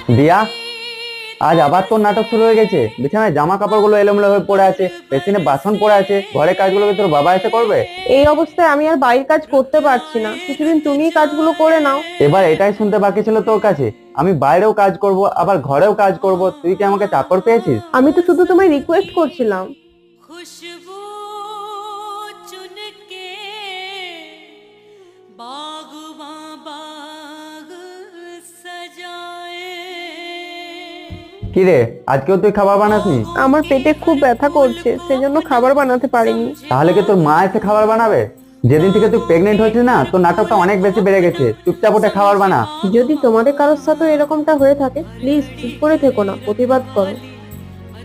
দিয়া, আজ আবার তোর নাটক শুরু হয়ে গেছে। বিছানায় জামা কাপড়গুলো এলোমেলো হয়ে পড়ে আছে, বেসিনে বাসন পড়ে আছে, ঘরের কাজগুলো কি তোর বাবা এসে করবে? এই অবস্থায় আমি আর বাড়ির কাজ করতে পারছি না, কিছুদিন তুমিই কাজগুলো করে নাও। এবার এটাই শুনতে বাকি ছিল তোর কাছে? আমি বাইরেও কাজ করব, আবার ঘরেও কাজ করব, তুই কি আমাকে চাকর পেয়েছিস? আমি তো শুধু তোমায় রিকোয়েস্ট করছিলাম। खुशबू चुन के बागबां बाग सजाए। কি রে, আজকেও তুই খাবার বানাসনি? আমার পেটে খুব ব্যথা করছে, সেজন্য খাবার বানাতে পারিনি। তাহলে কি তোর মা এসে খাবার বানাবে? যেদিন থেকে তুই প্রেগনেন্ট হয়েছিস না, তোর নাটকটা অনেক বেশি বেড়ে গেছে। চুপচাপ উঠে খাবার বানা। যদি তোমাদের কারোর সাথে এরকমটা হয়ে থাকে, প্লিজ চুপ করে থেকো না, প্রতিবাদ করো।